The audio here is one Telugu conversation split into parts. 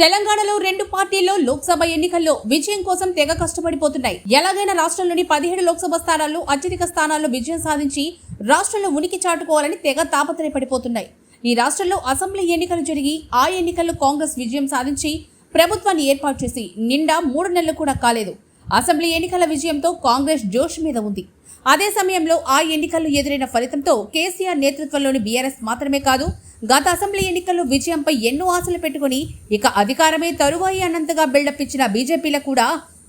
తెలంగాణలో రెండు పార్టీల్లో లోక్సభ ఎన్నికల్లో విజయం కోసం తెగ కష్టపడిపోతున్నాయి. ఎలాగైనా రాష్ట్రంలోని 17 లోక్సభ స్థానాల్లో అత్యధిక స్థానాల్లో విజయం సాధించి రాష్ట్రంలో ఉనికి చాటుకోవాలని తెగ తాపత్రయపడిపోతున్నాయి. ఈ రాష్ట్రంలో అసెంబ్లీ ఎన్నికలు జరిగి ఆ ఎన్నికల్లో కాంగ్రెస్ విజయం సాధించి ప్రభుత్వాన్ని ఏర్పాటు చేసి నిండా 3 నెలలు కూడా కాలేదు. అసెంబ్లీ ఎన్నికల విజయంతో కాంగ్రెస్ జోష్ మీద ఉంది. అదే సమయంలో ఆ ఎన్నికల్లో ఎదురైన ఫలితంతో కేసీఆర్ నేతృత్వంలోని బీఆర్ఎస్ మాత్రమే కాదు, గత అసెంబ్లీ ఎన్నికల్లో విజయంపై ఎన్నో ఆశలు పెట్టుకుని ఇక అధికారమే తరువాయి అన్నంతగా బిల్డప్ ఇచ్చిన బీజేపీలకు కూడా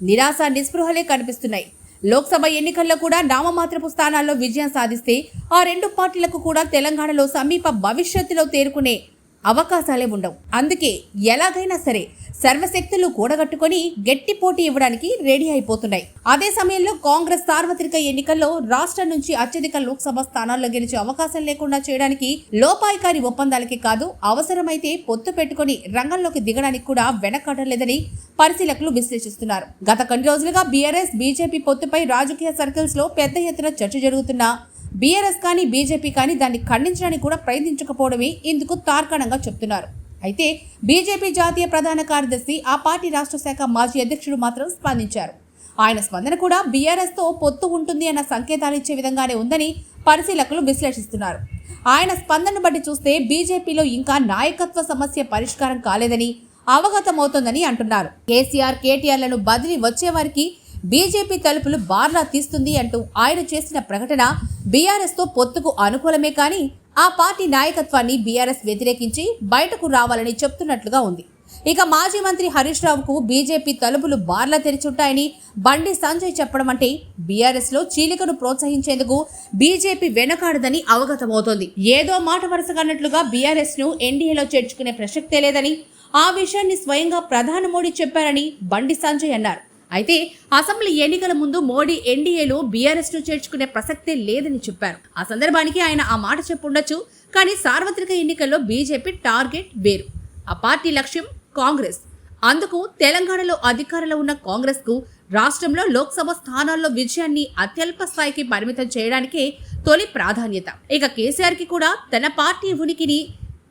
నిరాశ నిస్పృహలే కనిపిస్తున్నాయి. లోక్సభ ఎన్నికల్లో కూడా నామమాత్రపు స్థానాల్లో విజయం సాధిస్తే ఆ రెండు పార్టీలకు కూడా తెలంగాణలో సమీప భవిష్యత్తులో తేరుకునే అవకాశాలే ఉండవు. అందుకే ఎలాగైనా సరే సర్వశక్తులు కూడగట్టుకుని గట్టి పోటీ ఇవ్వడానికి రెడీ అయిపోతున్నాయి. అదే సమయంలో కాంగ్రెస్ సార్వత్రిక ఎన్నికల్లో రాష్ట్రం నుంచి అత్యధిక లోక్సభ స్థానాల్లో గెలిచే అవకాశం లేకుండా చేయడానికి లోపాయికారి ఒప్పందాలకే కాదు, అవసరమైతే పొత్తు పెట్టుకుని రంగంలోకి దిగడానికి కూడా వెనకాడలేదని పరిశీలకులు విశ్లేషిస్తున్నారు. గత కొన్ని రోజులుగా బీఆర్ఎస్ బీజేపీ పొత్తుపై రాజకీయ సర్కిల్స్ లో పెద్ద ఎత్తున చర్చ జరుగుతున్నా బీఆర్ఎస్ కానీ బీజేపీ కానీ దాన్ని ఖండించడానికి కూడా ప్రయత్నించకపోవడమే ఇందుకు తార్కాణంగా చెప్తున్నారు. అయితే బీజేపీ జాతీయ ప్రధాన కార్యదర్శి, ఆ పార్టీ రాష్ట్ర శాఖ మాజీ అధ్యక్షుడు మాత్రం స్పందించారు. ఆయన స్పందన కూడా బీఆర్ఎస్తో పొత్తు ఉంటుంది అన్న సంకేతాలు ఇచ్చే విధంగానే ఉందని పరిశీలకులు విశ్లేషిస్తున్నారు. ఆయన స్పందనను బట్టి చూస్తే బీజేపీలో ఇంకా నాయకత్వ సమస్య పరిష్కారం కాలేదని అవగతమవుతోందని అంటున్నారు. కేసీఆర్ కేటీఆర్లను బదిలీ వచ్చేవారికి బీజేపీ తలుపులు బార్లా తీస్తుంది అంటూ ఆయన చేసిన ప్రకటన బీఆర్ఎస్తో పొత్తుకు అనుకూలమే కానీ ఆ పార్టీ నాయకత్వాన్ని బీఆర్ఎస్ వ్యతిరేకించి బయటకు రావాలని చెప్తున్నట్లుగా ఉంది. ఇక మాజీ మంత్రి హరీష్ రావుకు బీజేపీ తలుపులు బార్లా తెరిచుంటాయని బండి సంజయ్ చెప్పడం అంటే బీఆర్ఎస్ లో చీలికను ప్రోత్సహించేందుకు బీజేపీ వెనకాడదని అవగతమవుతోంది. ఏదో మాట వరుసగా అన్నట్లుగా బీఆర్ఎస్ ను ఎన్డీఏలో చేర్చుకునే ప్రసక్తే లేదని, ఆ విషయాన్ని స్వయంగా ప్రధాని మోడీ చెప్పారని బండి సంజయ్ అన్నారు. అయితే అసెంబ్లీ ఎన్నికల ముందు మోడీ ఎన్డీఏలో బీఆర్ఎస్ ను చేర్చుకునే ప్రసక్తే లేదని చెప్పారు. ఆ సందర్భానికి ఆయన ఆ మాట చెప్పుండొచ్చు. కానీ సార్వత్రిక ఎన్నికల్లో బీజేపీ టార్గెట్ వేరు. ఆ పార్టీ లక్ష్యం కాంగ్రెస్. అందుకు తెలంగాణలో అధికారంలో ఉన్న కాంగ్రెస్ కు రాష్ట్రంలో లోక్సభ స్థానాల్లో విజయాన్ని అత్యల్ప స్థాయికి పరిమితం చేయడానికే తొలి ప్రాధాన్యత. ఇక కేసీఆర్ కి కూడా తన పార్టీ ఉనికిని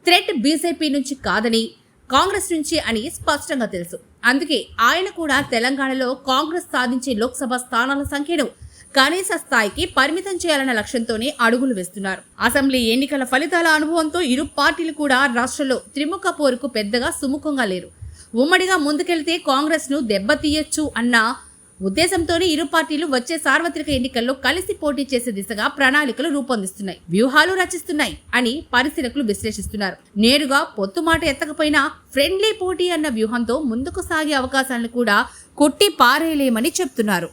థ్రెట్ బీజేపీ నుంచి కాదని, కాంగ్రెస్ నుంచి అని స్పష్టంగా తెలుసు. అందుకే ఆయన కూడా తెలంగాణలో కాంగ్రెస్ సాధించే లోక్సభ స్థానాల సంఖ్యను కనీస స్థాయికి పరిమితం చేయాలన్న లక్ష్యంతోనే అడుగులు వేస్తున్నారు. అసెంబ్లీ ఎన్నికల ఫలితాల అనుభవంతో ఇరు పార్టీలు కూడా రాష్ట్రంలో త్రిముఖ పోరుకు పెద్దగా సుముఖంగా లేరు. ఉమ్మడిగా ముందుకెళ్తే కాంగ్రెస్ ను దెబ్బతీయొచ్చు అన్న ఉద్దేశంతోనే ఇరు పార్టీలు వచ్చే సార్వత్రిక ఎన్నికల్లో కలిసి పోటీ చేసే దిశగా ప్రణాళికలు రూపొందిస్తున్నాయి, వ్యూహాలు రచిస్తున్నాయి అని పరిశీలకులు విశ్లేషిస్తున్నారు. నేరుగా పొత్తు మాట ఎత్తకపోయినా ఫ్రెండ్లీ పోటీ అన్న వ్యూహంతో ముందుకు సాగే అవకాశాలను కూడా కొట్టి పారేయలేమని చెప్తున్నారు.